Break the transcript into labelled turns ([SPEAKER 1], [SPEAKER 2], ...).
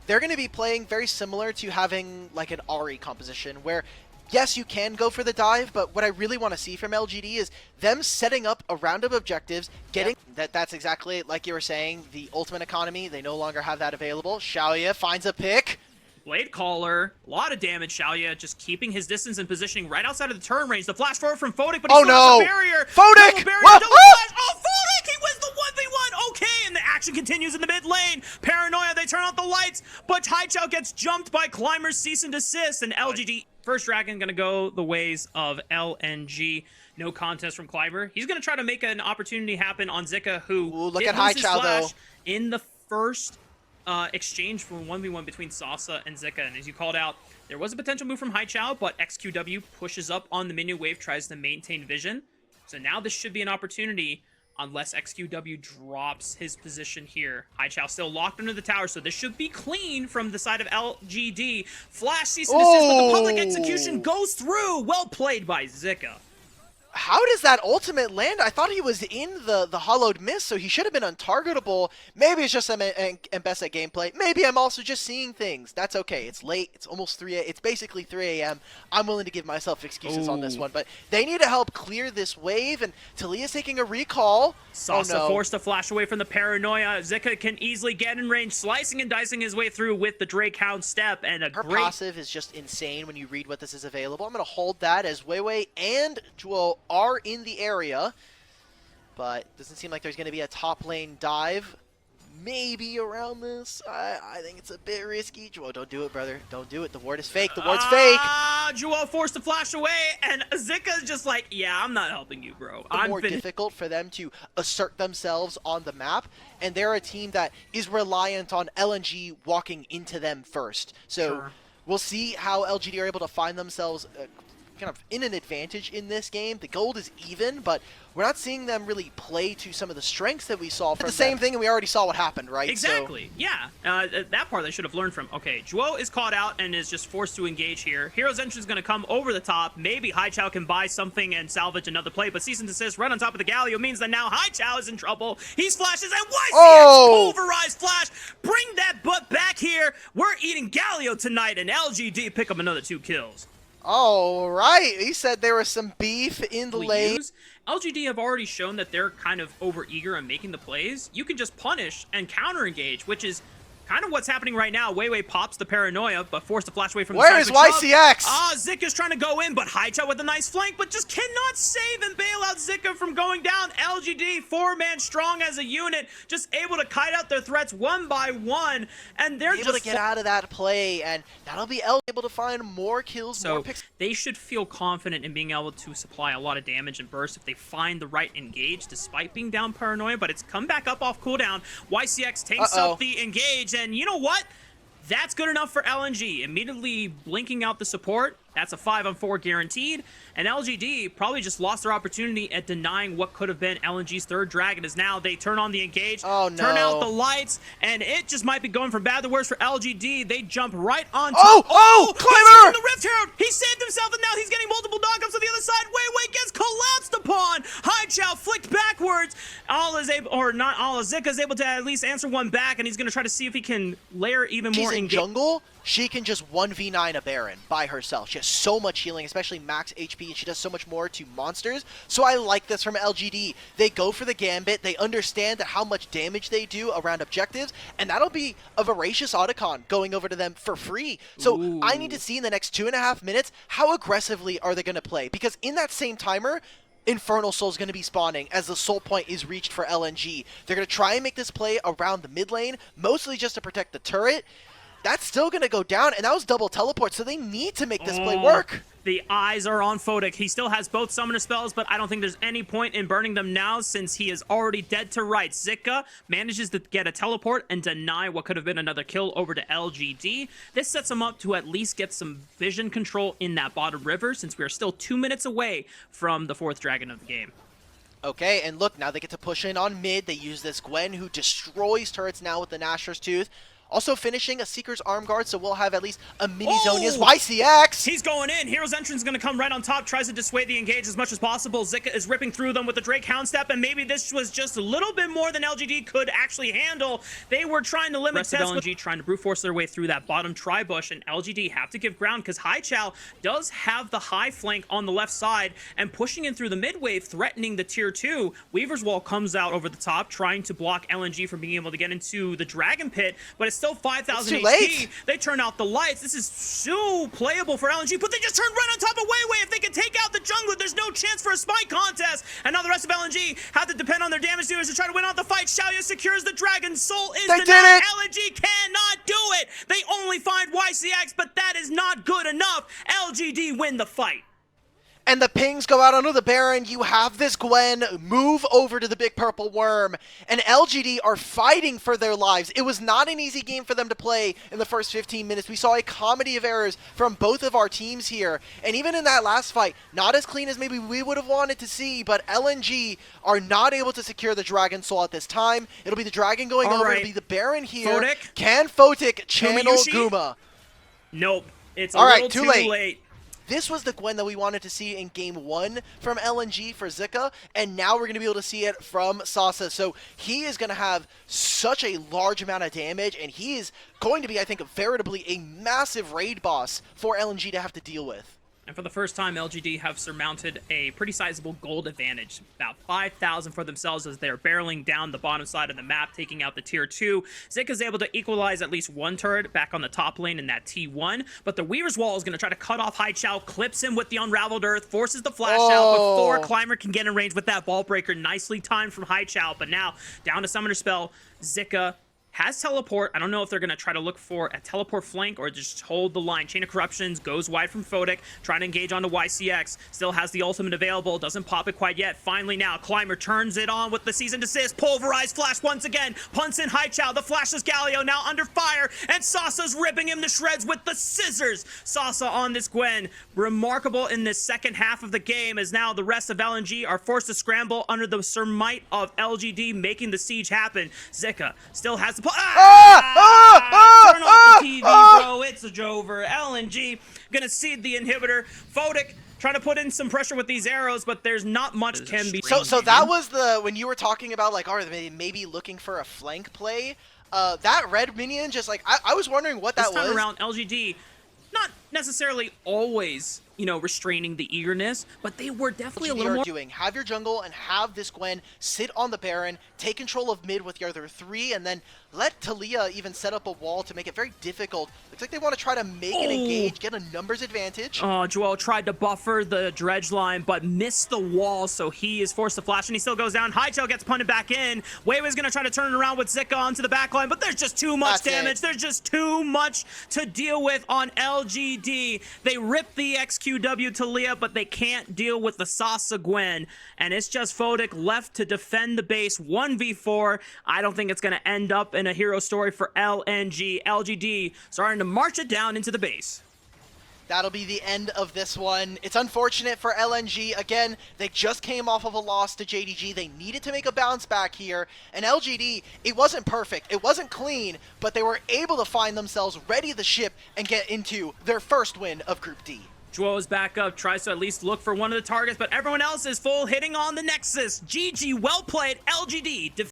[SPEAKER 1] they're going to be playing very similar to having like an Ahri composition where yes, you can go for the dive, but what I really want to see from LGD is them setting up a round of objectives, getting that's exactly like you were saying, the ultimate economy. They no longer have that available. Xiaoya finds a pick.
[SPEAKER 2] Blade Caller, a lot of damage. Xiaoya just keeping his distance and positioning right outside of the turn range. The flash forward from Photic, but he still has a barrier.
[SPEAKER 1] Photic!
[SPEAKER 2] Double flash. Oh, Photic! He wins the 1v1. Okay, and the action continues in the mid lane. Paranoia, they turn out the lights, but Haichao gets jumped by Climber's cease and desist, and LGD first dragon gonna go the ways of LNG. No contest from Climber. He's gonna try to make an opportunity happen on Zika, who
[SPEAKER 1] look at Haichao though
[SPEAKER 2] in the first exchange for 1v1 between Sasa and Zika. And as you called out, there was a potential move from Haichao, but XQW pushes up on the minion wave, tries to maintain vision. So now this should be an opportunity unless XQW drops his position here. Haichao still locked under the tower, so this should be clean from the side of LGD. Flash cease and desist, but the public execution goes through. Well played by Zika.
[SPEAKER 1] How does that ultimate land? I thought he was in the hollowed mist, so he should have been untargetable. Maybe it's just Mbessa gameplay. Maybe I'm also just seeing things. That's okay. It's late. It's almost 3 a.m. It's basically 3 a.m. I'm willing to give myself excuses on this one, but they need to help clear this wave, and Talia's taking a recall.
[SPEAKER 2] Sasa forced to flash away from the Paranoia. Zika can easily get in range, slicing and dicing his way through with the Drake Hound step, and
[SPEAKER 1] her passive is just insane when you read what this is available. I'm going to hold that as Weiwei and Jewel are in the area, but doesn't seem like there's going to be a top lane dive. Maybe around this. I think it's a bit risky. Jewel, don't do it, brother. Don't do it. The ward is fake. The ward's fake.
[SPEAKER 2] Jewel forced to flash away, and Zika's just like, yeah, I'm not helping you, bro.
[SPEAKER 1] It's more difficult for them to assert themselves on the map, and they're a team that is reliant on LNG walking into them first. So we'll see how LGD are able to find themselves kind of in an advantage in this game. The gold is even, but we're not seeing them really play to some of the strengths that we saw from the same thing, and we already saw what happened, right?
[SPEAKER 2] Exactly. So, yeah. That part they should have learned from. Okay, Zhuo is caught out and is just forced to engage here. Hero's Entrance is going to come over the top. Maybe Haichao can buy something and salvage another play, but cease and desist right on top of the Galio means that now Haichao is in trouble. He flashes, and YCX pulverized flash. Bring that butt back here. We're eating Galio tonight, and LGD pick up another 2 kills.
[SPEAKER 1] All right, he said there was some beef in the lane.
[SPEAKER 2] LGD have already shown that they're kind of over-eager in making the plays. You can just punish and counter-engage, which is kind of what's happening right now. Weiwei pops the Paranoia, but forced to flash away from the side.
[SPEAKER 1] Where is YCX?
[SPEAKER 2] Zika's trying to go in, but Haichao with a nice flank, but just cannot save and bail out Zika from going down. LGD, 4-man strong as a unit, just able to kite out their threats one by one, and they're
[SPEAKER 1] able to get out of that play, and that'll be able to find more kills, more picks.
[SPEAKER 2] They should feel confident in being able to supply a lot of damage and burst if they find the right engage, despite being down Paranoia, but it's come back up off cooldown. YCX takes up the engage, and you know what? That's good enough for LNG. Immediately blinking out the support. That's a 5-on-4 guaranteed. And LGD probably just lost their opportunity at denying what could have been LNG's 3rd dragon, as now they turn on the engage, turn out the lights, and it just might be going from bad to worse for LGD. They jump right on top.
[SPEAKER 1] Climber!
[SPEAKER 2] The Rift Herald! He saved himself, and now he's getting multiple knockups on the other side. Weiwei gets collapsed upon. Haichao flicked backwards. Zika is able to at least answer one back, and he's going to try to see if he can layer even more
[SPEAKER 1] in jungle. She can just 1v9 a Baron by herself. She has so much healing, especially max HP, and she does so much more to monsters. So I like this from LGD. They go for the gambit. They understand how much damage they do around objectives, and that'll be a voracious Otacon going over to them for free. So I need to see in the next 2.5 minutes how aggressively are they going to play, because in that same timer, Infernal Soul is going to be spawning as the soul point is reached for LNG. They're going to try and make this play around the mid lane, mostly just to protect the turret. That's still going to go down, and that was double teleport, so they need to make this play work.
[SPEAKER 2] The eyes are on Photic. He still has both summoner spells, but I don't think there's any point in burning them now since he is already dead to rights. Zika manages to get a teleport and deny what could have been another kill over to LGD. This sets him up to at least get some vision control in that bottom river, since we are still 2 minutes away from the 4th dragon of the game.
[SPEAKER 1] Okay, and look, now they get to push in on mid. They use this Gwen, who destroys turrets now with the Nashor's Tooth. Also finishing a Seeker's arm guard, so we'll have at least a mini Zonia's YCX.
[SPEAKER 2] He's going in. Hero's Entrance is going to come right on top, tries to dissuade the engage as much as possible. Zika is ripping through them with the Drake Hound Step, and maybe this was just a little bit more than LGD could actually handle. They were trying to limit rest of LNG, trying to brute force their way through that bottom tri-bush, and LGD have to give ground because Haichao does have the high flank on the left side and pushing in through the mid wave, threatening the tier 2. Weaver's Wall comes out over the top, trying to block LNG from being able to get into the Dragon Pit, but it's still 5,000 HP.
[SPEAKER 1] Late.
[SPEAKER 2] They turn out the lights. This is so playable for LNG, but they just turned right on top of Weiwei. If they can take out the jungler, there's no chance for a spike contest. And now the rest of LNG have to depend on their damage dealers to try to win out the fight. Xiaoya secures the dragon. Soul is denied. LNG cannot do it. They only find YCX, but that is not good enough. LGD win the fight.
[SPEAKER 1] And the pings go out onto the Baron. You have this Gwen move over to the big purple worm. And LGD are fighting for their lives. It was not an easy game for them to play in the first 15 minutes. We saw a comedy of errors from both of our teams here. And even in that last fight, not as clean as maybe we would have wanted to see, but LNG are not able to secure the Dragon Soul at this time. It'll be the Dragon going over. It'll be the Baron here.
[SPEAKER 2] Photic?
[SPEAKER 1] Can Photic channel Guma?
[SPEAKER 2] Nope. It's a little too late.
[SPEAKER 1] This was the Gwen that we wanted to see in Game 1 from LNG for Zika, and now we're going to be able to see it from Sasa. So he is going to have such a large amount of damage, and he is going to be, I think, veritably a massive raid boss for LNG to have to deal with.
[SPEAKER 2] And for the first time, LGD have surmounted a pretty sizable gold advantage, about 5,000 for themselves as they're barreling down the bottom side of the map, taking out the tier 2. Zik is able to equalize at least one turret back on the top lane in that T1, but the Weaver's Wall is going to try to cut off Haichao, clips him with the Unraveled Earth, forces the flash out before Climber can get in range with that Ball Breaker. Nicely timed from Haichao, but now down to Summoner Spell, Zika has teleport. I don't know if they're going to try to look for a teleport flank or just hold the line. Chain of Corruptions goes wide from Photic, trying to engage onto YCX. Still has the ultimate available. Doesn't pop it quite yet. Finally now, Climber turns it on with the Season Desist. Pulverized Flash once again. Punts in Haichao. The Flashless Galio now under fire. And Sasa's ripping him to shreds with the scissors. Sasa on this Gwen. Remarkable in this second half of the game as now the rest of LNG are forced to scramble under the might of LGD, making the siege happen. Zika still has the turn off the TV, bro. It's over. LNG gonna seed the inhibitor. Photic trying to put in some pressure with these arrows, but there's not much can be.
[SPEAKER 1] So that was the when you were talking about like, are they maybe looking for a flank play? That red minion just like I was wondering what that was.
[SPEAKER 2] This time around, LGD not necessarily always, you know, restraining the eagerness, but they were definitely a little more
[SPEAKER 1] doing. Have your jungle and have this Gwen sit on the Baron, take control of mid with your other 3, and then let Talia even set up a wall to make it very difficult. Looks like they want to try to make an engage, get a numbers advantage.
[SPEAKER 2] Joel tried to buffer the dredge line, but missed the wall, so he is forced to flash, and he still goes down. Haichao gets punted back in. Weiwei's going to try to turn it around with Zika onto the back line, but there's just too much damage. There's just too much to deal with on LGD. They rip the XQW Talia, but they can't deal with the Sasa Gwen, and it's just Photic left to defend the base 1v4. I don't think it's going to end up in a hero story for LNG. LGD starting to march it down into the base.
[SPEAKER 1] That'll be the end of this one. It's unfortunate for LNG. Again, they just came off of a loss to JDG. They needed to make a bounce back here. And LGD, it wasn't perfect. It wasn't clean, but they were able to find themselves ready the ship and get into their first win of Group D.
[SPEAKER 2] Joel is back up, tries to at least look for one of the targets, but everyone else is full hitting on the Nexus. GG, well played, LGD.